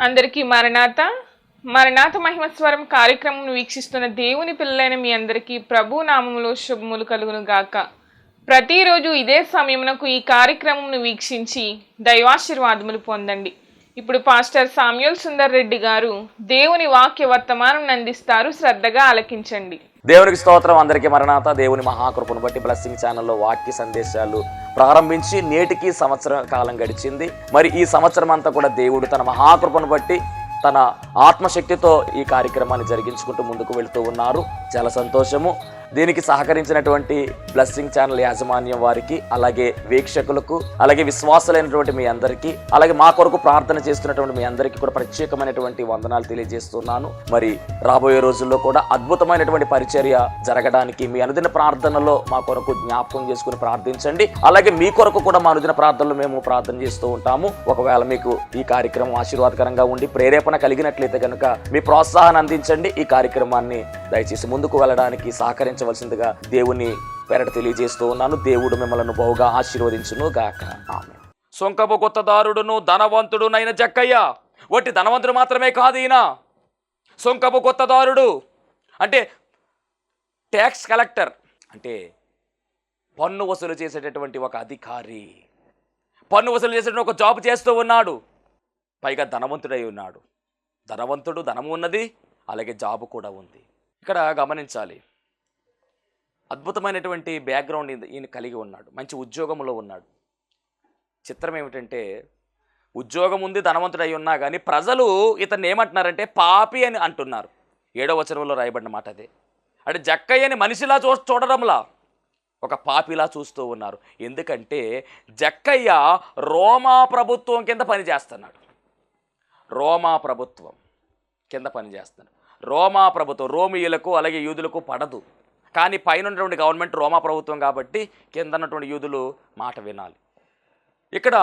అందరికీ మరణాత మరణాత మహిమస్వరం కార్యక్రమం వీక్షిస్తున్న దేవుని పిల్లలైన మీ అందరికీ ప్రభు నామములో శుభములు కలుగును గాక. ప్రతిరోజు ఇదే సమయమునకు ఈ కార్యక్రమం వీక్షించి దైవాశీర్వాదములు పొందండి. ఇప్పుడు పాస్టర్ సామ్యూల్ సుందర్ రెడ్డి గారు దేవుని వాక్య వర్తమానం అందిస్తారు. శ్రద్ధగా ఆలకించండి. దేవునికి స్తోత్రం. అందరికీ మరణాత. దేవుని మహాకృపను బట్టి బ్లెస్సింగ్ ఛానల్లో వాక్య సందేశాలు ప్రారంభించి నేటికి సంవత్సరం కాలం గడిచింది. మరి ఈ సంవత్సరం అంతా కూడా దేవుడు తన మహాకృపను బట్టి తన ఆత్మశక్తితో ఈ కార్యక్రమాన్ని జరిగించుకుంటూ ముందుకు వెళుతూ ఉన్నారు. చాలా సంతోషము. దీనికి సహకరించినటువంటి బ్లెస్సింగ్ ఛానల్ యాజమాన్యం వారికి, అలాగే వీక్షకులకు, అలాగే విశ్వాసులైనటువంటి మీ అందరికీ, అలాగే మా కొరకు ప్రార్థన చేస్తున్నటువంటి మీ అందరికీ కూడా ప్రత్యేకమైనటువంటి వందనాలు తెలియజేస్తున్నాను. మరి రాబోయే రోజుల్లో కూడా అద్భుతమైనటువంటి పరిచర్య జరగడానికి మీ అనుదిన ప్రార్థనలో మా కొరకు జ్ఞాపకం చేసుకుని ప్రార్థించండి. అలాగే మీ కొరకు కూడా మా అనుదిన ప్రార్థనలో మేము ప్రార్థన చేస్తూ ఉంటాము. ఒకవేళ మీకు ఈ కార్యక్రమం ఆశీర్వాదకరంగా ఉండి ప్రేరేపణ కలిగినట్లయితే కనుక మీ ప్రోత్సాహాన్ని అందించండి. ఈ కార్యక్రమాన్ని దయచేసి ముందుకు వెళ్ళడానికి సహకరించవలసిందిగా దేవుని పేరట తెలియజేస్తూ ఉన్నాను. దేవుడు మిమ్మల్ని బహుగా ఆశీర్వదించును గాక. ఆమేన్. సొంకపు కొత్తదారుడును ధనవంతుడునైన జక్కయ్య ఒట్టి ధనవంతుడు మాత్రమే కాదు. ఈయన సొంకపు కొత్తదారుడు అంటే ట్యాక్స్ కలెక్టర్, అంటే పన్ను వసూలు చేసేటటువంటి ఒక అధికారి. పన్ను వసూలు చేసేటువంటి ఒక జాబ్ చేస్తూ ఉన్నాడు. పైగా ధనవంతుడై ఉన్నాడు. ధనవంతుడు, ధనము ఉన్నది, అలాగే జాబు కూడా ఉంది. ఇక్కడ గమనించాలి, అద్భుతమైనటువంటి బ్యాక్గ్రౌండ్ ఈయన కలిగి ఉన్నాడు. మంచి ఉద్యోగంలో ఉన్నాడు. చిత్రం ఏమిటంటే ఉద్యోగం ఉంది, ధనవంతుడు అయి ఉన్నా కానీ ప్రజలు ఇతన్ని ఏమంటున్నారంటే పాపి అని అంటున్నారు. 7వ వచనంలో రాయబడిన మాట అదే. అంటే జక్కయ్యని మనిషిలా చూడడంలా ఒక పాపిలా చూస్తూ ఉన్నారు. ఎందుకంటే జక్కయ్య రోమా ప్రభుత్వం కింద పనిచేస్తున్నాడు. రోమా ప్రభుత్వం కింద పనిచేస్తున్నాడు. రోమా ప్రభుత్వం రోమియులకు అలాగే యూదులకు పడదు. కానీ పైన ఉన్నటువంటి గవర్నమెంట్ రోమా ప్రభుత్వం కాబట్టి కింద ఉన్నటువంటి యూదులు మాట వినాలి. ఇక్కడ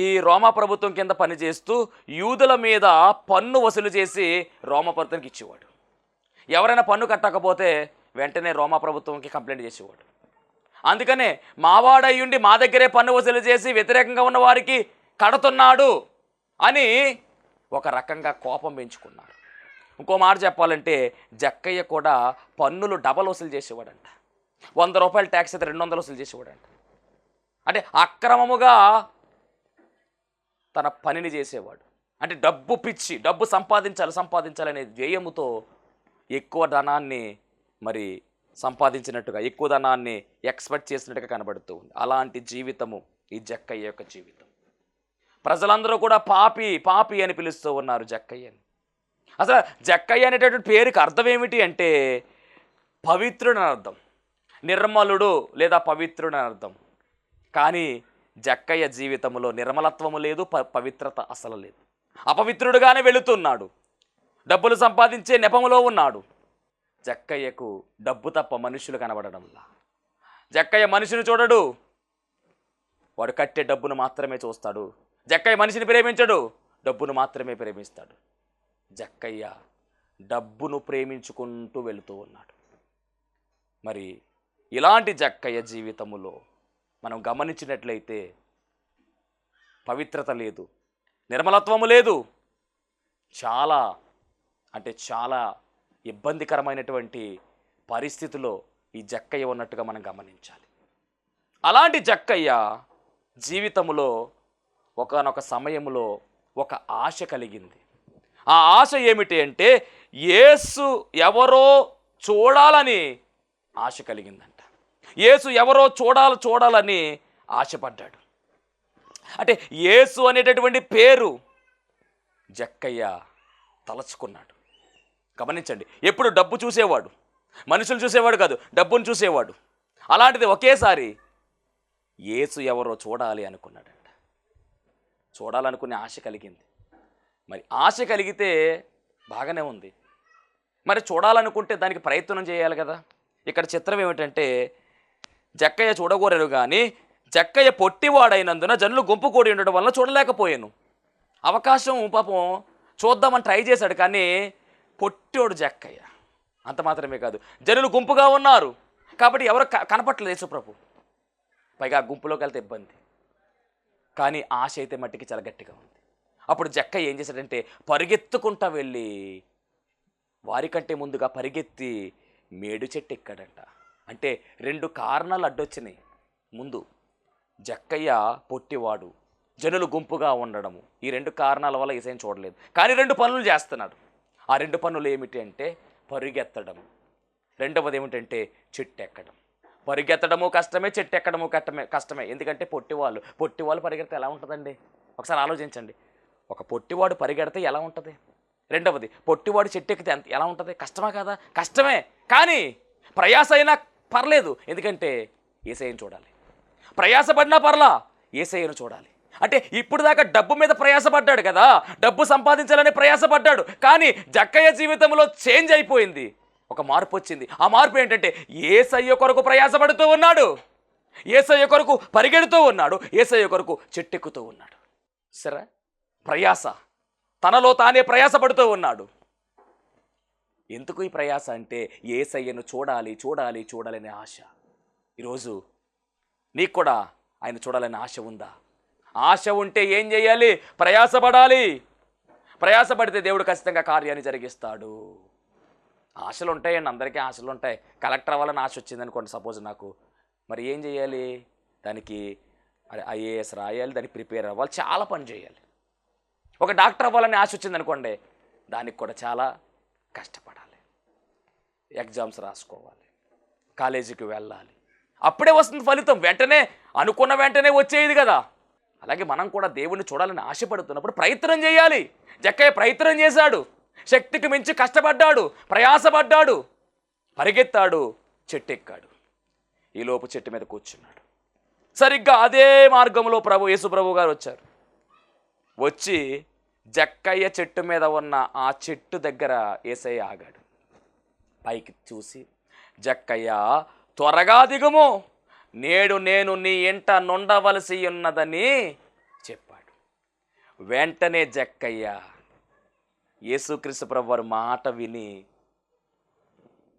ఈ రోమా ప్రభుత్వం కింద పనిచేస్తూ యూదుల మీద పన్ను వసూలు చేసి రోమా ప్రభుత్వానికి ఇచ్చేవాడు. ఎవరైనా పన్ను కట్టకపోతే వెంటనే రోమా ప్రభుత్వంకి కంప్లైంట్ చేసేవాడు. అందుకనే మావాడయ్యుండి మా దగ్గరే పన్ను వసూలు చేసి వ్యతిరేకంగా ఉన్న వారికి కడుతున్నాడు అని ఒక రకంగా కోపం పెంచుకున్నారు. ఇంకో మాట చెప్పాలంటే జక్కయ్య కూడా పన్నులు డబల్ వసూలు చేసేవాడంట. 100 రూపాయలు ట్యాక్స్ అయితే 200 వసూలు చేసేవాడంట. అంటే అక్రమముగా తన పనిని చేసేవాడు. అంటే డబ్బు పిచ్చి, డబ్బు సంపాదించాలనే ధ్యేయముతో ఎక్కువ ధనాన్ని మరి సంపాదించినట్టుగా, ఎక్కువ ధనాన్ని ఎక్స్పెక్ట్ చేసినట్టుగా కనబడుతూ ఉంది. అలాంటి జీవితము ఈ జక్కయ్య యొక్క జీవితం. ప్రజలందరూ కూడా పాపి పాపి అని పిలుస్తూ ఉన్నారు జక్కయ్యని. అసలు జక్కయ్య అనేటటువంటి పేరుకి అర్థం ఏమిటి అంటే పవిత్రుడు అని అర్థం, నిర్మలుడు లేదా పవిత్రుడు అని అర్థం. కానీ జక్కయ్య జీవితంలో నిర్మలత్వము లేదు, పవిత్రత అసలు లేదు. అపవిత్రుడుగానే వెళుతున్నాడు. డబ్బులు సంపాదించే నెపములో ఉన్నాడు. జక్కయ్యకు డబ్బు తప్ప మనుషులు కనబడడంలా. జక్కయ్య మనిషిని చూడడు, వాడు కట్టే డబ్బును మాత్రమే చూస్తాడు. జక్కయ్య మనిషిని ప్రేమించడు, డబ్బును మాత్రమే ప్రేమిస్తాడు. జక్కయ్య డబ్బును ప్రేమించుకుంటూ వెళుతూ ఉన్నాడు. మరి ఇలాంటి జక్కయ్య జీవితములో మనం గమనించినట్లయితే పవిత్రత లేదు, నిర్మలత్వము లేదు. చాలా అంటే చాలా ఇబ్బందికరమైనటువంటి పరిస్థితిలో ఈ జక్కయ్య ఉన్నట్టుగా మనం గమనించాలి. అలాంటి జక్కయ్య జీవితంలో ఒకానొక సమయంలో ఒక ఆశ కలిగింది. ఆ ఆశ ఏమిటి అంటే యేసు ఎవరో చూడాలని ఆశ కలిగిందంట. యేసు ఎవరో చూడాలని ఆశపడ్డాడు. అంటే యేసు అనేటటువంటి పేరు జక్కయ్య తలచుకున్నాడు. గమనించండి, ఎప్పుడు డబ్బు చూసేవాడు, మనుషులు చూసేవాడు కాదు, డబ్బును చూసేవాడు. అలాంటిది ఒకేసారి యేసు ఎవరో చూడాలి అనుకున్నాడంట. చూడాలనుకునే ఆశ కలిగింది. మరి ఆశ కలిగితే బాగానే ఉంది, మరి చూడాలనుకుంటే దానికి ప్రయత్నం చేయాలి కదా. ఇక్కడ చిత్రం ఏమిటంటే జక్కయ్య చూడగోరారు, కానీ జక్కయ్య పొట్టివాడైనందున జనులు గుంపు కూడి ఉండడం వల్ల చూడలేకపోయాను. అవకాశం పాపం చూద్దామని ట్రై చేశాడు, కానీ పొట్టోడు జక్కయ్య. అంత మాత్రమే కాదు, జనులు గుంపుగా ఉన్నారు కాబట్టి ఎవరు కనపట్లేదు యేసుప్రభు. పైగా గుంపులోకి వెళ్తే ఇబ్బంది. కానీ ఆశ అయితే మట్టికి చాలా గట్టిగా ఉంది. అప్పుడు జక్కయ్య ఏం చేశాడంటే పరిగెత్తుకుంటా వెళ్ళి వారికంటే ముందుగా పరిగెత్తి మేడు చెట్టు ఎక్కాడంట. అంటే 2 కారణాలు అడ్డొచ్చినాయి. ముందు జక్కయ్య పొట్టివాడు, జనులు గుంపుగా ఉండడము. ఈ 2 కారణాల వల్ల ఏసయ్యను చూడలేదు. కానీ 2 పనులు చేస్తున్నాడు. ఆ 2 పనులు ఏమిటి అంటే పరిగెత్తడం, రెండవది ఏమిటంటే చెట్టు ఎక్కడం. పరిగెత్తడము కష్టమే, చెట్టు ఎక్కడము కష్టమే. ఎందుకంటే పొట్టివాళ్ళు పరిగెడితే ఎలా ఉంటుందండి? ఒకసారి ఆలోచించండి. ఒక పొట్టివాడు పరిగెడితే ఎలా ఉంటుంది? రెండవది పొట్టివాడు చెట్టు ఎక్కితే ఎలా ఉంటుంది? కష్టమా కదా? కష్టమే. కానీ ప్రయాస అయినా పర్లేదు, ఎందుకంటే యేసయ్యను చూడాలి. ప్రయాసపడినా పర్లా, యేసయ్యను చూడాలి. అంటే ఇప్పుడు దాకా డబ్బు మీద ప్రయాసపడ్డాడు కదా, డబ్బు సంపాదించాలని ప్రయాసపడ్డాడు. కానీ జక్కయ్య జీవితంలో చేంజ్ అయిపోయింది, ఒక మార్పు వచ్చింది. ఆ మార్పు ఏంటంటే యేసయ్య కొరకు ప్రయాసపడుతూ ఉన్నాడు, యేసయ్య కొరకు పరిగెడుతూ ఉన్నాడు, యేసయ్య కొరకు చెట్టెక్కుతూ ఉన్నాడు. సరే, ప్రయాస, తనలో తానే ప్రయాసపడుతూ ఉన్నాడు. ఎందుకు ఈ ప్రయాస అంటే యేసయ్యను చూడాలి చూడాలి చూడాలనే ఆశ. ఈరోజు నీకు కూడా ఆయన చూడాలనే ఆశ ఉందా? ఆశ ఉంటే ఏం చేయాలి? ప్రయాసపడాలి. ప్రయాసపడితే దేవుడు ఖచ్చితంగా కార్యాన్ని జరిగిస్తాడు. ఆశలు ఉంటాయండి, అందరికీ ఆశలు ఉంటాయి. కలెక్టర్ అవ్వాలని ఆశ వచ్చింది అనుకోండి సపోజ్ నాకు, మరి ఏం చేయాలి? దానికి ఐఏఎస్ రాయాలి, దానికి ప్రిపేర్ అవ్వాలి, చాలా పని చేయాలి. ఒక డాక్టర్ అవ్వాలని ఆశ వచ్చింది అనుకోండి, దానికి కూడా చాలా కష్టపడాలి, ఎగ్జామ్స్ రాసుకోవాలి, కాలేజీకి వెళ్ళాలి, అప్పుడే వస్తుంది ఫలితం. వెంటనే అనుకున్న వెంటనే వచ్చేది కదా. అలాగే మనం కూడా దేవుణ్ణి చూడాలని ఆశపడుతున్నప్పుడు ప్రయత్నం చేయాలి. జక్కయ్య ప్రయత్నం చేశాడు, శక్తికి మించి కష్టపడ్డాడు, ప్రయాసపడ్డాడు, పరిగెత్తాడు, చెట్టు ఎక్కాడు. ఈలోపు చెట్టు మీద కూర్చున్నాడు. సరిగ్గా అదే మార్గంలో యేసు ప్రభు గారు వచ్చారు. వచ్చి జక్కయ్య చెట్టు మీద ఉన్న ఆ చెట్టు దగ్గర యేసయ్య ఆగాడు. పైకి చూసి, జక్కయ్య త్వరగా దిగుము, నేడు నేను నీ ఇంట నుండవలసి ఉన్నదని చెప్పాడు. వెంటనే జక్కయ్య యేసుక్రీస్తు ప్రభు వారి మాట విని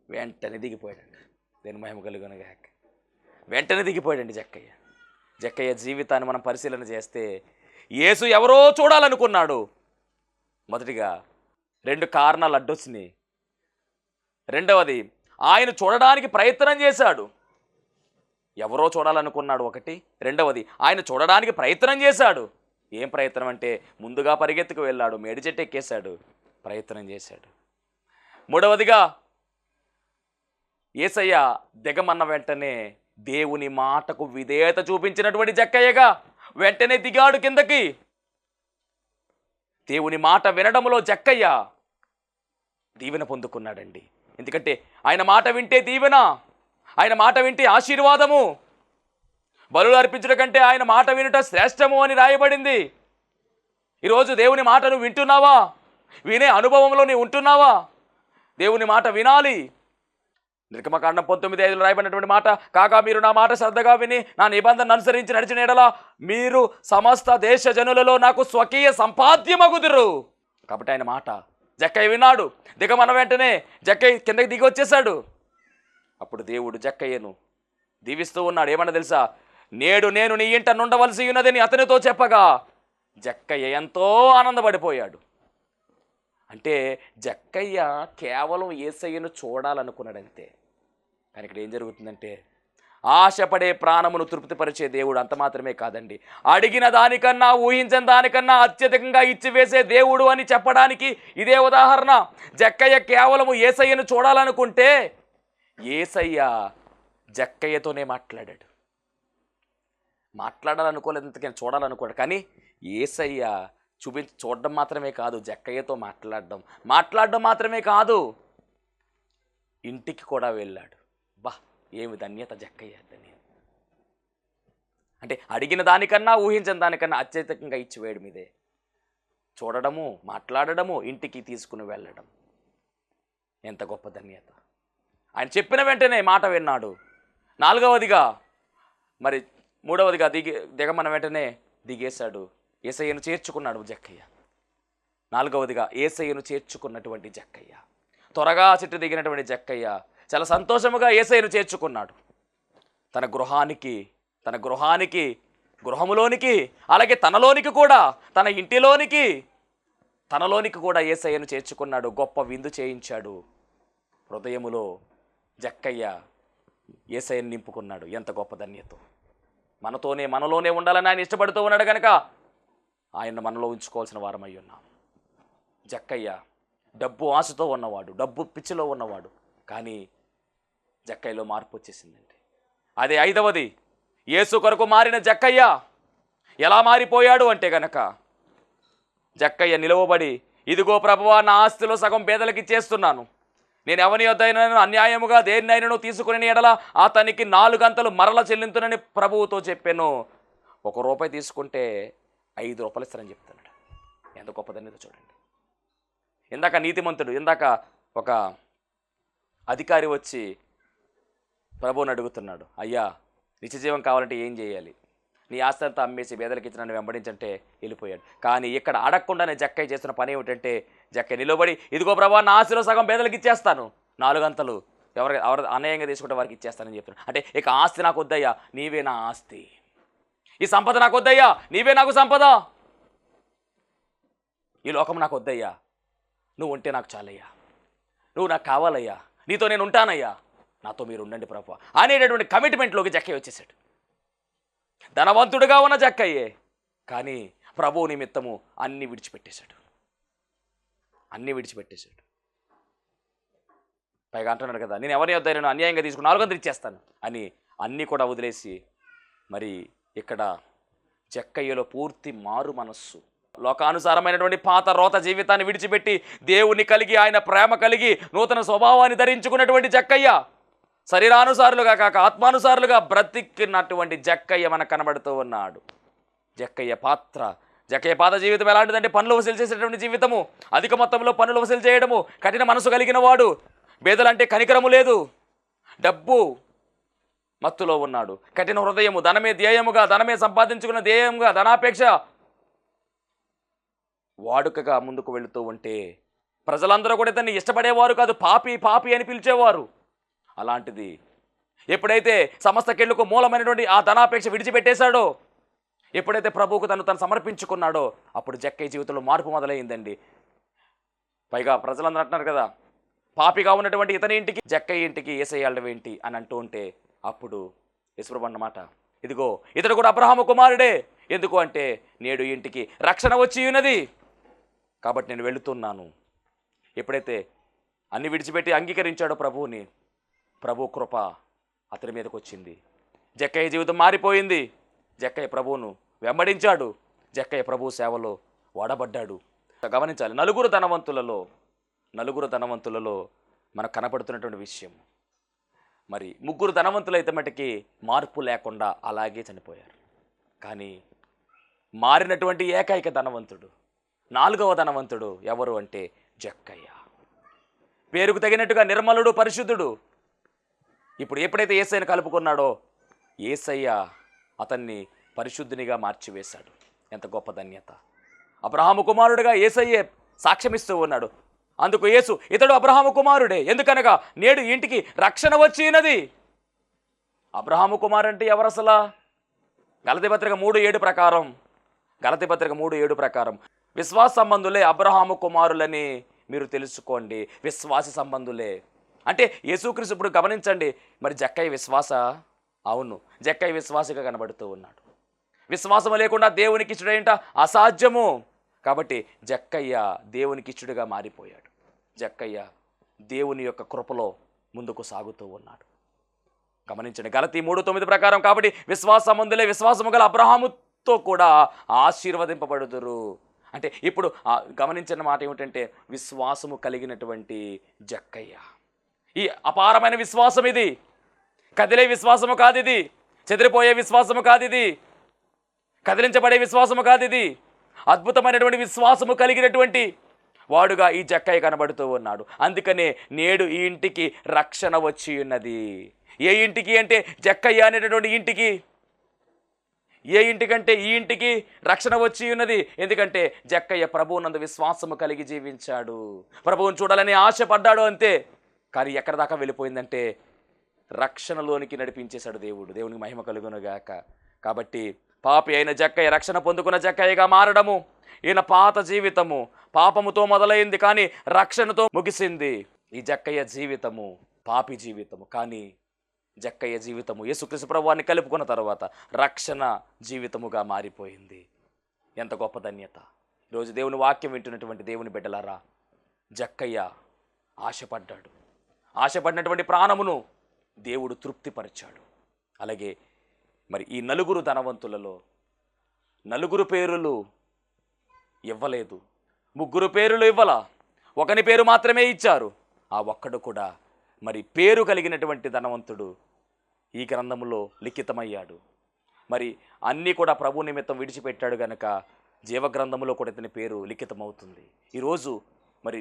వెంటనే దిగిపోయాడండి. దేని మహిమ కలుగునుగాక. వెంటనే దిగిపోయాడండి జక్కయ్య. జక్కయ్య జీవితాన్ని మనం పరిశీలన చేస్తే యేసు ఎవరో చూడాలనుకున్నాడు. మొదటిగా 2 కారణాలు అడ్డొచ్చినాయి. రెండవది ఆయన చూడడానికి ప్రయత్నం చేశాడు. ఎవరో చూడాలనుకున్నాడు ఒకటి. రెండవది ఆయన చూడడానికి ప్రయత్నం చేశాడు. ఏం ప్రయత్నం అంటే ముందుగా పరిగెత్తుకు వెళ్ళాడు, మేడి చెట్టు ఎక్కేశాడు, ప్రయత్నం చేశాడు. మూడవదిగా యేసయ్య దిగమన్న వెంటనే దేవుని మాటకు విధేయత చూపించినటువంటి జక్కయ్యగా వెంటనే దిగాడు కిందకి. దేవుని మాట వినడంలో జక్కయ్య దీవెన పొందుకున్నాడండి. ఎందుకంటే ఆయన మాట వింటే దీవెన, ఆయన మాట వింటే ఆశీర్వాదము. బలులు అర్పించడం కంటే ఆయన మాట వినుట శ్రేష్టము అని రాయబడింది. ఈరోజు దేవుని మాటను వింటున్నావా? వినే అనుభవంలో నీవు ఉంటున్నావా? దేవుని మాట వినాలి. నిర్గమకాండం 19:5 రాయబడినటువంటి మాట, కాగా మీరు నా మాట శ్రద్ధగా విని నా నిబంధన అనుసరించి నడిచిన ఎడల మీరు సమస్త దేశ జనులలో నాకు స్వకీయ సంపాద్యమగుదురు. కాబట్టి ఆయన మాట జక్కయ్య విన్నాడు. దిగమన్న వెంటనే జక్కయ్య కిందకి దిగి వచ్చేశాడు. అప్పుడు దేవుడు జక్కయ్యను దీవిస్తూ ఉన్నాడు. ఏమన్నా తెలుసా? నేడు నేను నీ ఇంట నుండవలసి ఉన్నదని అతనితో చెప్పగా జక్కయ్య ఎంతో ఆనందపడిపోయాడు. అంటే జక్కయ్య కేవలం యేసయ్యను చూడాలనుకున్నాడంతే. కానీ ఇక్కడ ఏం జరుగుతుందంటే ఆశపడే ప్రాణమును తృప్తిపరిచే దేవుడు అంత మాత్రమే కాదండి, అడిగిన దానికన్నా ఊహించని దానికన్నా అత్యధికంగా ఇచ్చివేసే దేవుడు అని చెప్పడానికి ఇదే ఉదాహరణ. జక్కయ్య కేవలము యేసయ్యను చూడాలనుకుంటే యేసయ్య జక్కయ్యతోనే మాట్లాడాడు. మాట్లాడాలనుకోలేదు, ఎందుకని చూడాలనుకోడు. కానీ యేసయ్య చూడడం మాత్రమే కాదు, జక్కయ్యతో మాట్లాడడం మాత్రమే కాదు, ఇంటికి కూడా వెళ్ళాడు. బా, ఏమి ధన్యత జక్కయ్య ధన్యత. అంటే అడిగిన దానికన్నా ఊహించిన దానికన్నా అత్యధికంగా ఇచ్చివేయడం ఇదే. చూడడము, మాట్లాడడము, ఇంటికి తీసుకుని వెళ్ళడం ఎంత గొప్ప ధన్యత. ఆయన చెప్పిన వెంటనే మాట విన్నాడు. మూడవదిగా దిగమన్న వెంటనే దిగేశాడు. యేసయ్యను చేర్చుకున్నాడు జక్కయ్య. 4వదిగా యేసయ్యను చేర్చుకున్నటువంటి జక్కయ్య, త్వరగా చెట్టు దిగినటువంటి జక్కయ్య చాలా సంతోషముగా యేసయ్యను చేర్చుకున్నాడు. తన గృహానికి గృహములోనికి, అలాగే తనలోనికి కూడా, తన ఇంటిలోనికి, తనలోనికి కూడా యేసయ్యను చేర్చుకున్నాడు. గొప్ప విందు చేయించాడు. హృదయములో జక్కయ్య యేసయ్యను నింపుకున్నాడు. ఎంత గొప్ప ధన్యత! మనలోనే ఉండాలని ఆయన ఇష్టపడుతూ ఉన్నాడు కనుక ఆయన మనలో ఉంచుకోవాల్సిన వారమై ఉన్నాం. జక్కయ్య డబ్బు ఆశతో ఉన్నవాడు, డబ్బు పిచ్చిలో ఉన్నవాడు. కానీ జక్కయ్యలో మార్పు వచ్చేసిందండి. అదే 5వది, యేసు కొరకు మారిన జక్కయ్య ఎలా మారిపోయాడు అంటే గనక, జక్కయ్య నిలవబడి, ఇదిగో ప్రభువా, నా ఆస్తిలో సగం పేదలకు ఇచ్చేస్తున్నాను. నేను ఎవని యొద్దైనను అన్యాయముగా దేన్నైనను తీసుకుని ఎడల అతనికి 4 అంతలు మరల చెల్లింతునని ప్రభువుతో చెప్పాను. ₹1 తీసుకుంటే ₹5 ఇస్తారని చెప్తున్నాడు. ఎంత గొప్పదనేది చూడండి. ఇందాక నీతిమంతుడు, ఇందాక ఒక అధికారి వచ్చి ప్రభువుని అడుగుతున్నాడు, అయ్యా నిత్యజీవం కావాలంటే ఏం చేయాలి? నీ ఆస్తి అంతా అమ్మేసి పేదలకు ఇచ్చి నన్ను వెంబడించంటే వెళ్ళిపోయాడు. కానీ ఇక్కడ అడగకుండానే జక్కయ్య చేస్తున్న పని ఏమిటంటే, జక్కయ్య నిలబడి, ఇదిగో ప్రభువా, నా ఆస్తిలో సగం పేదలకు ఇచ్చేస్తాను, 4 అంతలు ఎవరు అన్యాయంగా తీసుకుంటే వారికి ఇచ్చేస్తానని చెప్తున్నాను. అంటే ఇక ఆస్తి నాకు వద్దయ్యా, నీవే నా ఆస్తి. ఈ సంపద నాకు వద్దయ్యా, నీవే నాకు సంపద. ఈ లోకం నాకు వద్దయ్యా, నువ్వు ఉంటే నాకు చాలయ్యా, నువ్వు నాకు కావాలయ్యా, నీతో నేను ఉంటానయ్యా, నాతో మీరు ఉండండి ప్రభువా అనేటటువంటి కమిట్మెంట్లోకి జక్కయ్య వచ్చేసాడు. ధనవంతుడుగా ఉన్న జక్కయ్యే, కానీ ప్రభువు నిమిత్తము అన్నీ విడిచిపెట్టేశాడు. పైగా అంటున్నాడు కదా, నేను ఎవరి వద్ద అన్యాయంగా తీసుకుని 400 ఇచ్చేస్తాను అని అన్నీ కూడా వదిలేసి, మరి ఇక్కడ జక్కయ్యలో పూర్తి మారు మనస్సు, లోకానుసారమైనటువంటి పాత రోత జీవితాన్ని విడిచిపెట్టి దేవుని కలిగి, ఆయన ప్రేమ కలిగి, నూతన స్వభావాన్ని ధరించుకున్నటువంటి జక్కయ్య, శరీరానుసారులుగా కాక ఆత్మానుసారులుగా బ్రతికినటువంటి జక్కయ్య మనకు కనబడుతూ ఉన్నాడు. జక్కయ్య పాత జీవితం ఎలాంటిదంటే, పనులు వసూలు చేసేటువంటి జీవితము, అధిక మొత్తంలో పనులు వసూలు చేయడము, కఠిన మనసు కలిగిన వాడు, పేదలంటే కనికరము లేదు, డబ్బు మత్తులో ఉన్నాడు, కఠిన హృదయము, ధనమే ధ్యేయముగా, ధనమే సంపాదించుకున్న ధ్యేయముగా, ధనాపేక్ష వాడుకగా ముందుకు వెళుతూ ఉంటే ప్రజలందరూ కూడా ఇతన్ని ఇష్టపడేవారు కాదు, పాపి అని పిలిచేవారు. అలాంటిది ఎప్పుడైతే సమస్త కెళ్ళుకు మూలమైనటువంటి ఆ ధనాపేక్ష విడిచిపెట్టేశాడో, ఎప్పుడైతే ప్రభువుకు తను సమర్పించుకున్నాడో, అప్పుడు జక్కయ్య జీవితంలో మార్పు మొదలైందండి. పైగా ప్రజలందరూ అంటున్నారు కదా, పాపిగా ఉన్నటువంటి ఇతని ఇంటికి జక్కయ్య ఇంటికి యేసయ్య వెళ్ళడం ఏంటి అని అంటూ ఉంటే, అప్పుడు యేసుప్రభు అన్నమాట, ఇదిగో ఇతడు కూడా అబ్రహాము కుమారుడే, ఎందుకు అంటే నేడు ఇంటికి రక్షణ వచ్చి ఉన్నది కాబట్టి నేను వెళుతున్నాను. ఎప్పుడైతే అన్ని విడిచిపెట్టి అంగీకరించాడో ప్రభువుని, ప్రభు కృప అతని మీదకి వచ్చింది. జక్కయ్య జీవితం మారిపోయింది. జక్కయ్య ప్రభువును వెంబడించాడు. జక్కయ్య ప్రభు సేవలో వాడబడ్డాడు. గమనించాలి, నలుగురు ధనవంతులలో మనకు కనపడుతున్నటువంటి విషయం. మరి 3 ధనవంతులైతే మటుకి మార్పు లేకుండా అలాగే చనిపోయారు. కానీ మారినటువంటి ఏకైక ధనవంతుడు, 4వ ధనవంతుడు ఎవరు అంటే జక్కయ్య. పేరుకు తగినట్టుగా నిర్మలుడు, పరిశుద్ధుడు. ఇప్పుడు ఎప్పుడైతే యేసయ్యను కలుపుకున్నాడో, యేసయ్య అతన్ని పరిశుద్ధునిగా మార్చివేశాడు. ఎంత గొప్ప ధన్యత! అబ్రహాము కుమారుడుగా యేసయ్యే సాక్ష్యమిస్తూ ఉన్నాడు. అందుకు యేసు, ఇతడు అబ్రహాము కుమారుడే, ఎందుకనగా నేడు ఇంటికి రక్షణ వచ్చినది. అబ్రహాము కుమారు అంటే ఎవరు అసలా? గలతీ పత్రిక 3:7 ప్రకారం విశ్వాస సంబంధులే అబ్రహాము కుమారులని మీరు తెలుసుకోండి. విశ్వాస సంబంధులే అంటే యేసుక్రీస్తు. ఇప్పుడు గమనించండి, మరి జక్కయ్య విశ్వాస? అవును, జక్కయ్య విశ్వాసగా కనబడుతూ ఉన్నాడు. విశ్వాసము లేకుండా దేవునికి ఇచ్చుడేంట అసాధ్యము. కాబట్టి జక్కయ్య దేవునికి ఇచ్చుడుగా మారిపోయాడు. జక్కయ్య దేవుని యొక్క కృపలో ముందుకు సాగుతూ ఉన్నాడు. గమనించండి, గలతీ 3:9 ప్రకారం కాబట్టి విశ్వాస సంబంధులే విశ్వాసము గల అబ్రహాముతో కూడా ఆశీర్వదింపబడుదురు. అంటే ఇప్పుడు గమనించిన మాట ఏమిటంటే, విశ్వాసము కలిగినటువంటి జక్కయ్య, ఈ అపారమైన విశ్వాసం, ఇది కదిలే విశ్వాసము కాదు, ఇది చెదిరిపోయే విశ్వాసము కాదు, ఇది కదిలించబడే విశ్వాసము కాదు, ఇది అద్భుతమైనటువంటి విశ్వాసము కలిగినటువంటి వాడుగా ఈ జక్కయ్య కనబడుతూ ఉన్నాడు. అందుకనే నేడు ఈ ఇంటికి రక్షణ వచ్చి ఉన్నది. ఏ ఇంటికి అంటే జక్కయ్య అనేటటువంటి ఇంటికి. ఏ ఇంటికంటే ఈ ఇంటికి రక్షణ వచ్చి ఉన్నది. ఎందుకంటే జక్కయ్య ప్రభువునందు విశ్వాసము కలిగి జీవించాడు, ప్రభువును చూడాలని ఆశపడ్డాడు, అంతే. కానీ ఎక్కడ దాకా వెళ్ళిపోయిందంటే రక్షణలోనికి నడిపించేశాడు దేవుడు. దేవునికి మహిమ కలుగునుగాక. కాబట్టి పాపి అయిన జక్కయ్య రక్షణ పొందుకున్న జక్కయ్యగా మారడము, ఈయన పాత జీవితము పాపముతో మొదలైంది కానీ రక్షణతో ముగిసింది. ఈ జక్కయ్య జీవితము పాపి జీవితము, కానీ జక్కయ్య జీవితము యేసుక్రీస్తు ప్రభువాన్ని కలుపుకున్న తర్వాత రక్షణ జీవితముగా మారిపోయింది. ఎంత గొప్ప ధన్యత! ఈరోజు దేవుని వాక్యం వింటున్నటువంటి దేవుని బిడ్డలారా, జక్కయ్య ఆశపడ్డాడు. ఆశపడినటువంటి ప్రాణమును దేవుడు తృప్తిపరిచాడు. అలాగే మరి ఈ నలుగురు ధనవంతులలో నలుగురు పేరులు ఇవ్వలేదు, ముగ్గురు పేరులు ఇవ్వాల, ఒకని పేరు మాత్రమే ఇచ్చారు. ఆ ఒక్కడు కూడా మరి పేరు కలిగినటువంటి ధనవంతుడు ఈ గ్రంథములో లిఖితమయ్యాడు. మరి అన్నీ కూడా ప్రభు నిమిత్తం విడిచిపెట్టాడు గనక జీవగ్రంథములో కూడా ఇతని పేరు లిఖితమవుతుంది. ఈరోజు మరి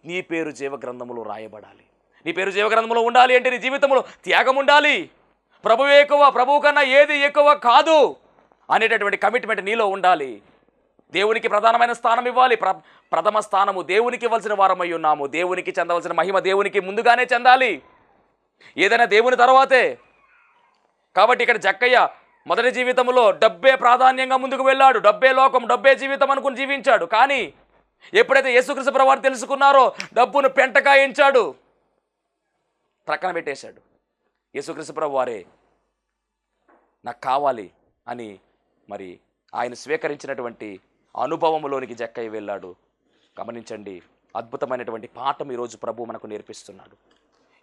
నీ పేరు జీవగ్రంథములో రాయబడాలి. నీ పేరు జీవగ్రంథంలో ఉండాలి అంటే నీ జీవితంలో త్యాగం ఉండాలి. ప్రభువే ఎక్కువ, ప్రభువు కన్నా ఏది ఎక్కువ కాదు అనేటటువంటి కమిట్మెంట్ నీలో ఉండాలి. దేవునికి ప్రధానమైన స్థానం ఇవ్వాలి. ప్రథమ స్థానము దేవునికి ఇవ్వాల్సిన వారమై ఉన్నాము. దేవునికి చెందవలసిన మహిమ దేవునికి ముందుగానే చెందాలి. ఏదైనా దేవుని తర్వాతే. కాబట్టి ఇక్కడ జక్కయ్య మొదటి జీవితంలో డబ్బే ప్రాధాన్యంగా ముందుకు వెళ్ళాడు. డబ్బే లోకం, డబ్బే జీవితం అనుకుని జీవించాడు. కానీ ఎప్పుడైతే యేసుక్రీస్తు ప్రభువారు తెలుసుకున్నారో డబ్బును పెంటకాయించాడు, ప్రక్కన పెట్టేశాడు. యేసుక్రీస్తు ప్రభువారే నాకు కావాలి అని మరి ఆయన స్వీకరించినటువంటి అనుభవంలోనికి జక్కయ్య వెళ్ళాడు. గమనించండి, అద్భుతమైనటువంటి పాఠం ఈరోజు ప్రభు మనకు నేర్పిస్తున్నాడు.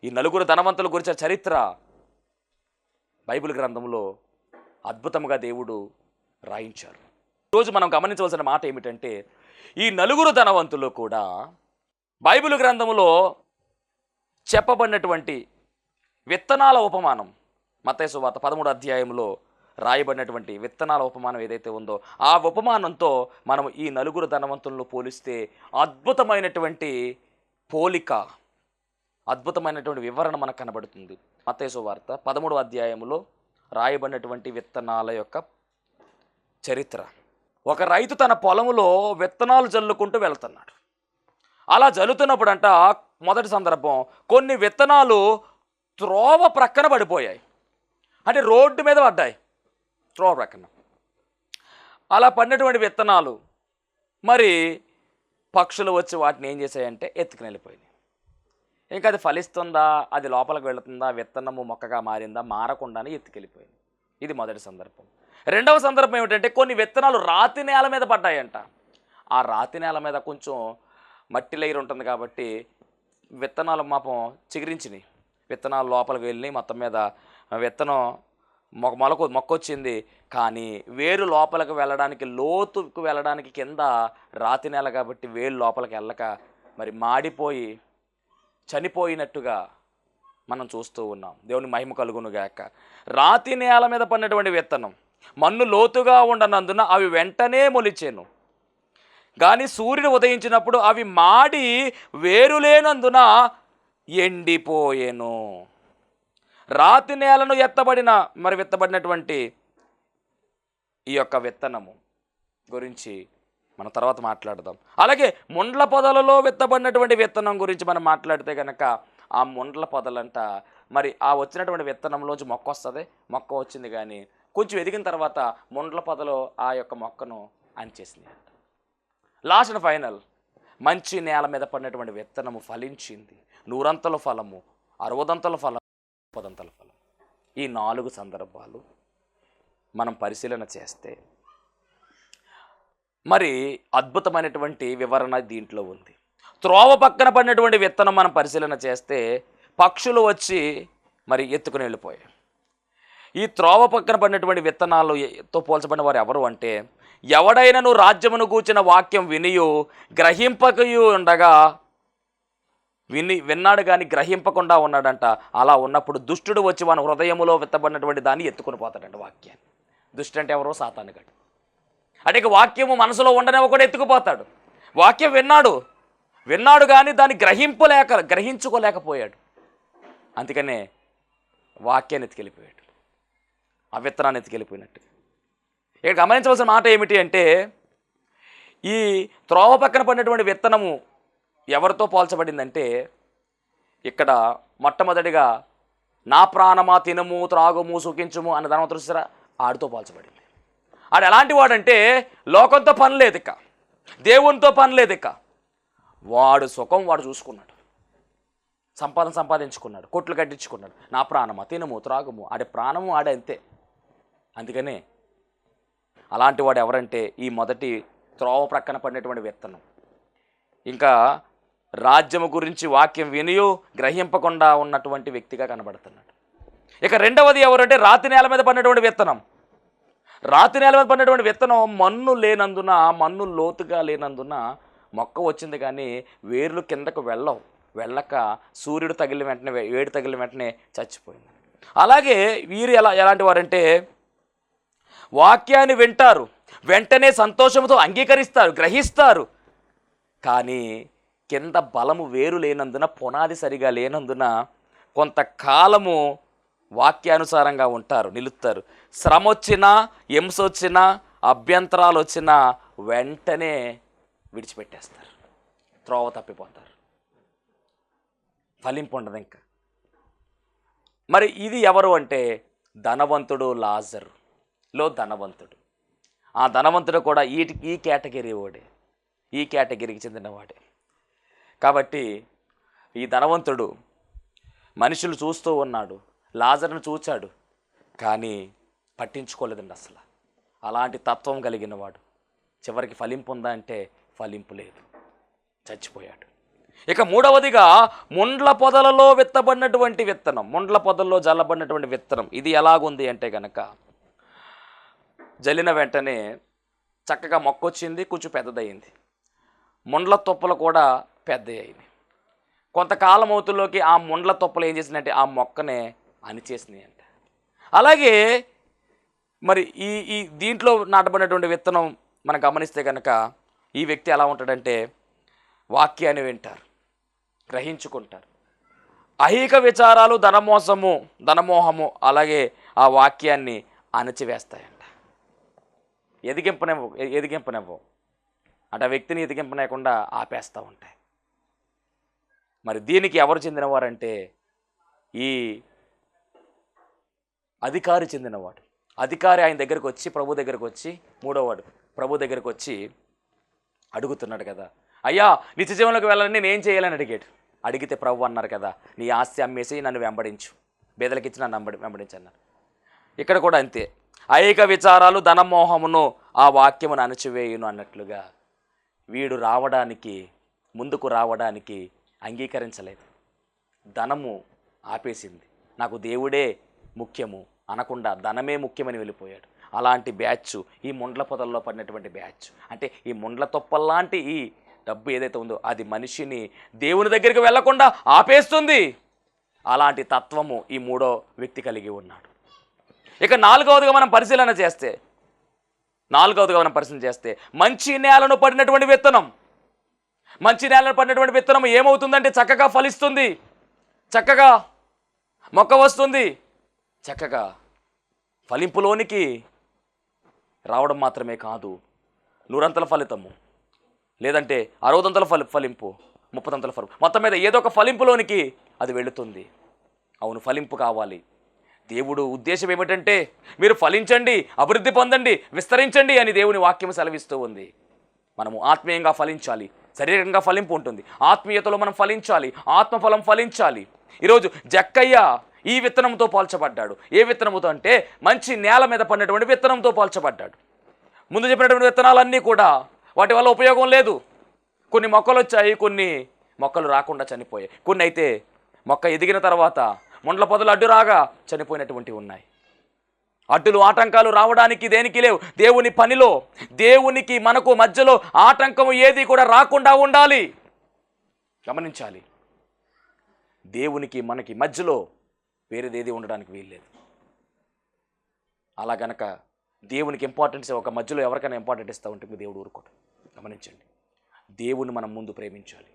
ఈ నలుగురు ధనవంతుల గురించిన చరిత్ర బైబిల్ గ్రంథంలో అద్భుతంగా దేవుడు రాయించారు. ఈరోజు మనం గమనించవలసిన మాట ఏమిటంటే, ఈ నలుగురు ధనవంతులు కూడా బైబిల్ గ్రంథంలో చెప్పబడినటువంటి విత్తనాల ఉపమానం, మత్తయి సువార్త 13వ అధ్యాయంలో రాయబడినటువంటి విత్తనాల ఉపమానం ఏదైతే ఉందో ఆ ఉపమానంతో మనం ఈ నలుగురు ధనవంతులను పోలిస్తే అద్భుతమైనటువంటి పోలిక, అద్భుతమైనటువంటి వివరణ మనకు కనబడుతుంది. మత్తయి సువార్త 13వ అధ్యాయంలో రాయబడినటువంటి విత్తనాల యొక్క చరిత్ర. ఒక రైతు తన పొలములో విత్తనాలు జల్లుకుంటూ వెళ్తున్నాడు. అలా జల్లుతున్నప్పుడు అంట మొదటి సందర్భం కొన్ని విత్తనాలు త్రోవ ప్రక్కన పడిపోయాయి. అంటే రోడ్డు మీద పడ్డాయి, త్రోవ ప్రక్కన. అలా పడినటువంటి విత్తనాలు మరి పక్షులు వచ్చి వాటిని ఏం చేశాయంటే ఎత్తుకుని వెళ్ళిపోయినాయి. ఇంకా అది ఫలిస్తుందా, అది లోపలికి వెళుతుందా, విత్తనము మొక్కగా మారిందా, మారకుండానే ఎత్తుకెళ్ళిపోయింది. ఇది మొదటి సందర్భం. రెండవ సందర్భం ఏమిటంటే కొన్ని విత్తనాలు రాతి నేల మీద పడ్డాయంట. ఆ రాతి నేల మీద కొంచెం మట్టి లేయర్ ఉంటుంది కాబట్టి విత్తనాలు మాపం చిగురించినాయి. విత్తనాలు లోపలికి వెళ్ళి మొత్తం మీద విత్తనం మొక్క వచ్చింది. కానీ వేరు లోపలికి వెళ్ళడానికి, లోతుకు వెళ్ళడానికి కింద రాతి నేల కాబట్టి వేరు లోపలికి వెళ్ళక మరి మాడిపోయి చనిపోయినట్టుగా మనం చూస్తూ ఉన్నాం. దేవుని మహిమ కలుగును గాక. రాతి నేల మీద పడినటువంటి విత్తనం మన్ను లోతుగా ఉండనందున అవి వెంటనే మొలిచెను. కానీ సూర్యుడు ఉదయించినప్పుడు అవి మాడి వేరు లేనందున ఎండిపోయెను. రాతి నేలను విత్తబడినటువంటి ఈ యొక్క విత్తనము గురించి మనం తర్వాత మాట్లాడదాం. అలాగే ముండ్ల పొదలలో విత్తబడినటువంటి విత్తనం గురించి మనం మాట్లాడితే కనుక ఆ ముండ్ల పొదలంట మరి ఆ వచ్చినటువంటి విత్తనంలోంచి మొక్క వస్తుంది. మొక్క వచ్చింది కానీ కొంచెం ఎదిగిన తర్వాత ముండ్ల పొదలో ఆ యొక్క మొక్కను అంచేసింది అంట. లాస్ట్ అండ్ ఫైనల్ మంచి నేల మీద పడినటువంటి విత్తనము ఫలించింది. 100 ఫలము, 60 ఫలము, 10 ఫలం. ఈ 4 సందర్భాలు మనం పరిశీలన చేస్తే మరి అద్భుతమైనటువంటి వివరణ దీంట్లో ఉంది. త్రోవ పక్కన పడినటువంటి విత్తనం మనం పరిశీలన చేస్తే పక్షులు వచ్చి మరి ఎత్తుకుని వెళ్ళిపోయాయి. ఈ త్రోవ పక్కన పడినటువంటి విత్తనాలతో పోల్చబడిన వారు ఎవరు అంటే, ఎవడైనను రాజ్యమును గూర్చిన వాక్యం వినియు గ్రహింపకయు ఉండగా, విన్నాడు కానీ గ్రహింపకుండా ఉన్నాడంట. అలా ఉన్నప్పుడు దుష్టుడు వచ్చి వాని హృదయములో విత్తబడినటువంటి దాన్ని ఎత్తుకుని పోతాడంట వాక్యాన్ని. దుష్టు అంటే ఎవరో సాతానుగాడు. అంటే ఇక వాక్యము మనసులో ఉండనేమో కూడా ఎత్తుకుపోతాడు. వాక్యం విన్నాడు కానీ దాన్ని గ్రహించుకోలేకపోయాడు. అందుకనే వాక్యాన్ని ఎత్తుకెళ్ళిపోయాడు, ఆ విత్తనాన్ని ఎత్తుకెళ్ళిపోయినట్టు. ఇక్కడ గమనించవలసిన మాట ఏమిటి అంటే, ఈ త్రోవ పక్కన పడినటువంటి విత్తనము ఎవరితో పోల్చబడిందంటే, ఇక్కడ మొట్టమొదటిగా నా ప్రాణమా తినము త్రాగుము సుఖించుము అన్న ధనవంతుడు చూసారా, ఆడితో పోల్చబడింది. ఆడు ఎలాంటి వాడంటే లోకంతో పని లేదు ఇక, దేవునితో పని లేదు ఇక. వాడు సుఖం వాడు చూసుకున్నాడు, సంపాదించుకున్నాడు, కొట్లు కట్టించుకున్నాడు. నా ప్రాణమా, తినము త్రాగము, ఆడే ప్రాణము ఆడే అంతే. అందుకనే అలాంటి వాడు ఎవరంటే ఈ మొదటి త్రోవ ప్రక్కన పడినటువంటి విత్తనం. ఇంకా రాజ్యము గురించి వాక్యం వినియో గ్రహింపకుండా ఉన్నటువంటి వ్యక్తిగా కనబడుతున్నాడు. ఇక రెండవది ఎవరంటే రాతి నేల మీద పడినటువంటి విత్తనం. రాతి నేల మీద పడినటువంటి విత్తనం మన్ను లేనందున, మన్ను లోతుగా లేనందున మొక్క వచ్చింది కానీ వేర్లు కిందకు వెళ్ళక సూర్యుడు తగిలిన వెంటనే, వేడి తగిలిన వెంటనే చచ్చిపోయింది. అలాగే వీరు ఎలాంటి వారంటే వాక్యాన్ని వింటారు, వెంటనే సంతోషంతో అంగీకరిస్తారు, గ్రహిస్తారు. కానీ కింద బలము వేరు లేనందున, పునాది సరిగా లేనందున కొంతకాలము వాక్యానుసారంగా ఉంటారు, నిలుస్తారు. శ్రమ వచ్చినా, హింస వచ్చినా, అభ్యంతరాలు వచ్చినా వెంటనే విడిచిపెట్టేస్తారు, త్రోవ తప్పిపోతారు, ఫలింపు ఉండదు ఇంకా. మరి ఇది ఎవరు అంటే ధనవంతుడు, లాజరులో ధనవంతుడు. ఆ ధనవంతుడు కూడా ఈ కేటగిరీ వాడే, ఈ కేటగిరీకి చెందినవాడే. కాబట్టి ఈ ధనవంతుడు మనుషులు చూస్తూ ఉన్నాడు, లాజరును చూచాడు కానీ పట్టించుకోలేదండి అసలు. అలాంటి తత్వం కలిగిన వాడు చివరికి ఫలింపు ఉందా అంటే ఫలింపు లేదు, చచ్చిపోయాడు. ఇక మూడవదిగా ముండ్ల పొదలలో విత్తబడినటువంటి విత్తనం, ముండ్ల పొదల్లో జల్లబడినటువంటి విత్తనం. ఇది ఎలాగుంది అంటే కనుక జల్లిన వెంటనే చక్కగా మొక్కొచ్చింది, కొంచెం పెద్దదయ్యింది, ముండ్ల తుప్పలు కూడా పెద్ద అయింది. కొంతకాలం అవుతుల్లోకి ఆ ముండ్ల తుప్పలు ఏం చేసినాయంటే ఆ మొక్కనే అణిచేసినాయి అంట. అలాగే మరి ఈ దీంట్లో నాటబడినటువంటి విత్తనం మనం గమనిస్తే కనుక ఈ వ్యక్తి ఎలా ఉంటాడంటే వాక్యాన్ని వింటారు, గ్రహించుకుంటారు. ఐహిక విచారాలు, ధనమోహము అలాగే ఆ వాక్యాన్ని అణచివేస్తాయంట. ఎదిగింపనివ్వవు అంటే ఆ వ్యక్తిని ఎదిగింపనేకుండా ఆపేస్తూ ఉంటాయి. మరి దీనికి ఎవరు చెందినవారంటే ఈ అధికారి చెందినవాడు. అధికారి ఆయన దగ్గరకు వచ్చి, ప్రభు దగ్గరకు వచ్చి, మూడోవాడు ప్రభు దగ్గరకు వచ్చి అడుగుతున్నాడు కదా, అయ్యా నిత్య జీవనంలోకి వెళ్ళాలని నేను ఏం చేయాలని అడిగాడు. అడిగితే ప్రభు అన్నారు కదా, నీ ఆస్తి అమ్మేసి నన్ను వెంబడించు, బేదలకు ఇచ్చి నన్ను వెంబడించు అన్నారు. ఇక్కడ కూడా అంతే, ఐహిక విచారాలు, ధనమోహమును ఆ వాక్యమును అణచివేయును అన్నట్లుగా వీడు ముందుకు రావడానికి అంగీకరించలేదు. ధనము ఆపేసింది, నాకు దేవుడే ముఖ్యము అనకుండా ధనమే ముఖ్యమని వెళ్ళిపోయాడు. అలాంటి బ్యాచ్ ఈ ముండ్ల పొదల్లో పడినటువంటి బ్యాచ్. అంటే ఈ ముండ్ల తొప్పల్లాంటి ఈ డబ్బు ఏదైతే ఉందో అది మనిషిని దేవుని దగ్గరికి వెళ్లకుండా ఆపేస్తుంది. అలాంటి తత్వము ఈ మూడో వ్యక్తి కలిగి ఉన్నాడు. ఇక నాలుగవదిగా మనం పరిశీలన చేస్తే మంచి నేలను పడినటువంటి విత్తనం. మంచి నేలను పడినటువంటి విత్తనం ఏమవుతుందంటే చక్కగా ఫలిస్తుంది, చక్కగా మొక్క వస్తుంది, చక్కగా ఫలింపులోనికి రావడం మాత్రమే కాదు, 100 ఫలితము, లేదంటే 60 ఫలింపు, 30 ఫలింపు, మొత్తం మీద ఏదో ఒక ఫలింపులోనికి అది వెళుతుంది. అవును, ఫలింపు కావాలి. దేవుడు ఉద్దేశం ఏమిటంటే మీరు ఫలించండి, అభివృద్ధి పొందండి, విస్తరించండి అని దేవుని వాక్యం సెలవిస్తూ ఉంది. మనము ఆత్మీయంగా ఫలించాలి, శరీరంగా ఫలింపు ఉంటుంది, ఆత్మీయతలో మనం ఫలించాలి, ఆత్మఫలం ఫలించాలి. ఈరోజు జక్కయ్య ఈ విత్తనంతో పోల్చబడ్డాడు. ఏ విత్తనముతో అంటే మంచి నేల మీద పడినటువంటి విత్తనంతో పోల్చబడ్డాడు. ముందు చెప్పినటువంటి విత్తనాలన్నీ కూడా వాటి వల్ల ఉపయోగం లేదు. కొన్ని మొక్కలు వచ్చాయి, కొన్ని మొక్కలు రాకుండా చనిపోయాయి, కొన్ని అయితే మొక్క ఎదిగిన తర్వాత ముండ్ల పొదలు అడ్డు రాగా చనిపోయినటువంటివి ఉన్నాయి. అడ్డులు ఆటంకాలు రావడానికి దేనికి లేవు. దేవుని పనిలో, దేవునికి మనకు మధ్యలో ఆటంకము ఏది కూడా రాకుండా ఉండాలి. గమనించాలి, దేవునికి మనకి మధ్యలో వేరేదేది ఉండడానికి వీల్లేదు. అలా గనక దేవునికి ఇంపార్టెన్స్ ఒక మధ్యలో ఎవరికైనా ఇంపార్టెంట్ ఇస్తూ ఉంటే దేవుడు ఊరుకోడు. గమనించండి, దేవుని మనం ముందు ప్రేమించాలి.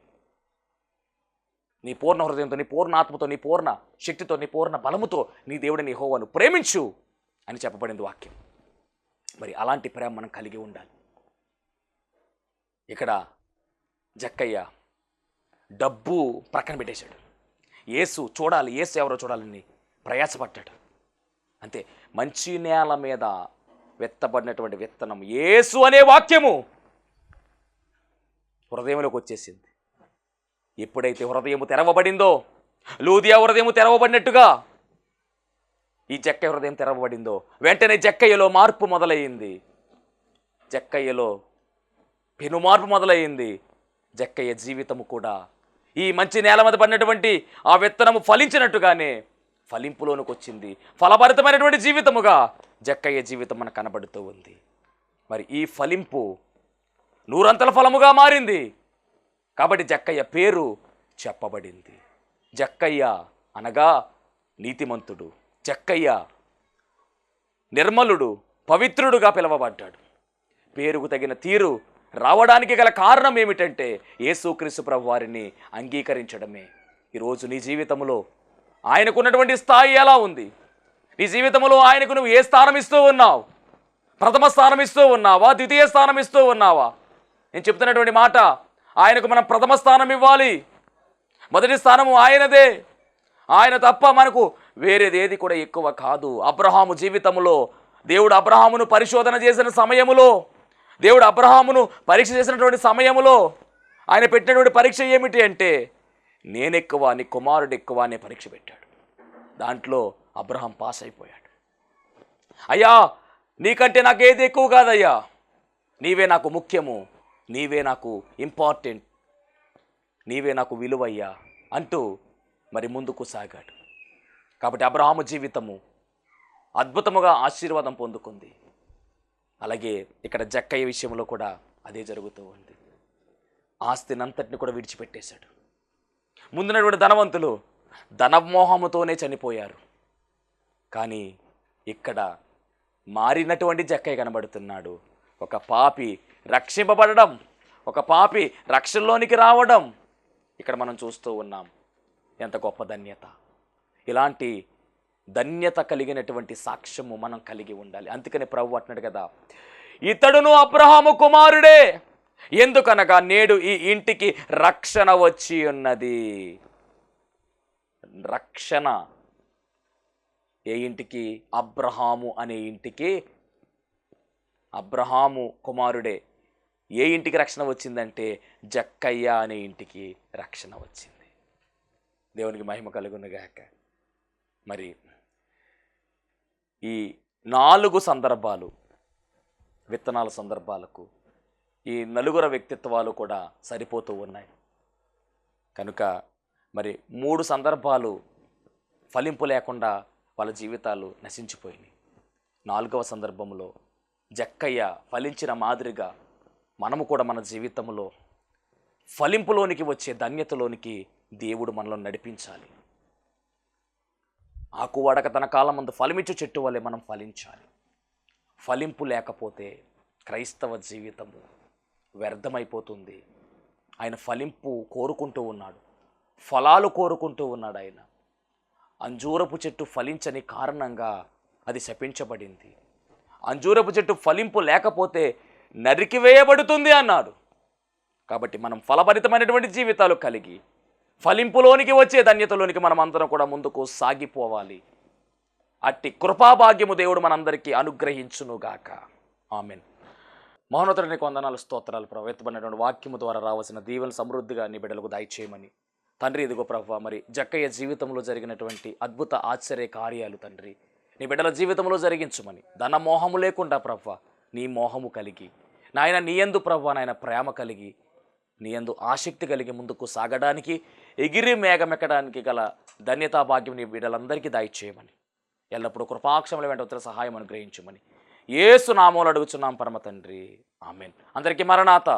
నీ పూర్ణ హృదయంతో, నీ పూర్ణ ఆత్మతో, నీ పూర్ణ శక్తితో, నీ పూర్ణ బలముతో నీ దేవుడిని యెహోవాను ప్రేమించు అని చెప్పబడింది వాక్యం. మరి అలాంటి ప్రేమ మనం కలిగి ఉండాలి. ఇక్కడ జక్కయ్య డబ్బు ప్రక్కన పెట్టేశాడు. యేసు చూడాలి, యేసు ఎవరో చూడాలని ప్రయాసపడ్డాడు. అంతే, మంచి నేల మీద వెత్తబడినటువంటి విత్తనం యేసు అనే వాక్యము హృదయంలోకి వచ్చేసింది. ఎప్పుడైతే హృదయము తెరవబడిందో, లూదియా హృదయము తెరవబడినట్టుగా ఈ జక్కయ్య హృదయం తెరవబడిందో, వెంటనే జక్కయ్యలో మార్పు మొదలయ్యింది. జక్కయ్యలో పెను మార్పు మొదలయ్యింది. జక్కయ్య జీవితము కూడా ఈ మంచి నేల మీద పడినటువంటి ఆ విత్తనము ఫలించినట్టుగానే ఫలింపులోనికి వచ్చింది. ఫలభరితమైనటువంటి జీవితముగా జక్కయ్య జీవితం మనకు కనబడుతూ ఉంది. మరి ఈ ఫలింపు నూరంతల ఫలముగా మారింది. కాబట్టి జక్కయ్య పేరు చెప్పబడింది. జక్కయ్య అనగా నీతిమంతుడు, జక్కయ్య నిర్మలుడు, పవిత్రుడుగా పిలువబడ్డాడు. పేరుకు తగిన తీరు రావడానికి గల కారణం ఏమిటంటే యేసుక్రీస్తు ప్రభు వారిని అంగీకరించడమే. ఈరోజు నీ జీవితంలో ఆయనకున్నటువంటి స్థాయి ఎలా ఉంది? నీ జీవితంలో ఆయనకు నువ్వు ఏ స్థానం ఇస్తూ ఉన్నావు? ప్రథమ స్థానం ఇస్తూ ఉన్నావా? ద్వితీయ స్థానం ఇస్తూ ఉన్నావా? నేను చెప్తున్నటువంటి మాట, ఆయనకు మనం ప్రథమ స్థానం ఇవ్వాలి. మొదటి స్థానము ఆయనదే. ఆయన తప్ప మనకు వేరేదేది కూడా ఎక్కువ కాదు. అబ్రహాము జీవితంలో దేవుడు అబ్రహామును పరిశోధన చేసిన సమయములో, దేవుడు అబ్రహామును పరీక్ష చేసినటువంటి సమయములో ఆయన పెట్టినటువంటి పరీక్ష ఏమిటి అంటే నేనెక్కువ నీ కుమారుడు ఎక్కువ అనే పరీక్ష పెట్టాడు. దాంట్లో అబ్రహాం పాస్ అయిపోయాడు. అయ్యా, నీకంటే నాకేది ఎక్కువ కాదయ్యా, నీవే నాకు ముఖ్యము, నీవే నాకు ఇంపార్టెంట్, నీవే నాకు విలువయ్యా అంటూ మరి ముందుకు సాగాడు. కాబట్టి అబ్రహాము జీవితము అద్భుతముగా ఆశీర్వాదం పొందుకుంది. అలాగే ఇక్కడ జక్కయ్య విషయంలో కూడా అదే జరుగుతూ ఉంది. ఆస్తినంతటిని కూడా విడిచిపెట్టేశాడు. ముందున్నటువంటి ధనవంతులు ధనమోహముతోనే చనిపోయారు. కానీ ఇక్కడ మారినటువంటి జక్కయ్య కనబడుతున్నాడు. ఒక పాపి రక్షింపబడడం, ఒక పాపి రక్షణలోనికి రావడం ఇక్కడ మనం చూస్తూ ఉన్నాం. ఎంత గొప్ప ధన్యత! ఇలాంటి ధన్యత కలిగినటువంటి సాక్ష్యము మనం కలిగి ఉండాలి. అందుకని ప్రభువు అంటున్నాడు కదా, ఇతడును అబ్రహాము కుమారుడే, ఎందుకనగా నేడు ఈ ఇంటికి రక్షణ వచ్చి ఉన్నది. రక్షణ ఏ ఇంటికి? అబ్రహాము అనే ఇంటికి. అబ్రహాము కుమారుడే. ఏ ఇంటికి రక్షణ వచ్చిందంటే జక్కయ్య అనే ఇంటికి రక్షణ వచ్చింది. దేవునికి మహిమ కలుగునుగాక. మరి ఈ 4 సందర్భాలు, విత్తనాల సందర్భాలకు ఈ 4 వ్యక్తిత్వాలు కూడా సరిపోతూ ఉన్నాయి. కనుక మరి 3 సందర్భాలు ఫలింపు లేకుండా వాళ్ళ జీవితాలు నశించిపోయినాయి. 4వ సందర్భంలో జక్కయ్య ఫలించిన మాదిరిగా మనము కూడా మన జీవితంలో ఫలింపులోనికి వచ్చే ధన్యతలోనికి దేవుడు మనలో నడిపించాలి. ఆకువడక తన కాలం ముందు ఫలమిచ్చు చెట్టు వల్లే మనం ఫలించాలి. ఫలింపు లేకపోతే క్రైస్తవ జీవితము వ్యర్థమైపోతుంది. ఆయన ఫలింపు కోరుకుంటూ ఉన్నాడు, ఫలాలు కోరుకుంటూ ఉన్నాడు. ఆయన అంజూరపు చెట్టు ఫలించని కారణంగా అది శపించబడింది. అంజూరపు చెట్టు ఫలింపు లేకపోతే నరికివేయబడుతుంది అన్నాడు. కాబట్టి మనం ఫలభరితమైనటువంటి జీవితాలు కలిగి ఫలింపులోనికి వచ్చే ధన్యతలోనికి మనం అందరం కూడా ముందుకు సాగిపోవాలి. అట్టి కృపాభాగ్యము దేవుడు మనందరికీ అనుగ్రహించునుగాక. ఆమెన్. మహోన్నతుడిని వందనాలు, స్తోత్రాలు ప్రభు. ఎత్తబడినటువంటి వాక్యము ద్వారా రావాల్సిన దీవెన సమృద్ధిగా నీ బిడ్డలకు దయచేయమని తండ్రి, ఇదిగో ప్రభు, మరి జక్కయ్య జీవితంలో జరిగినటువంటి అద్భుత ఆశ్చర్య కార్యాలు తండ్రి నీ బిడ్డల జీవితంలో జరిగించమని, ధన మోహము లేకుండా ప్రభు నీ మోహము కలిగి నాయన, నీ యందు ప్రభు నాయన ప్రేమ కలిగి, నీ యందు ఆసక్తి కలిగి ముందుకు సాగడానికి, ఎగిరి మేఘమెక్కడానికి గల ధన్యతా భాగ్యం నీ బిడ్డలందరికీ దయచేయమని, ఎల్లప్పుడూ కృపాక్షముల వెంట ఉత్తర సహాయం అనుగ్రహించమని యేసు నామములో అడుగుచున్నాం పరమ తండ్రి. ఆమెన్. అందరికీ మరణాత.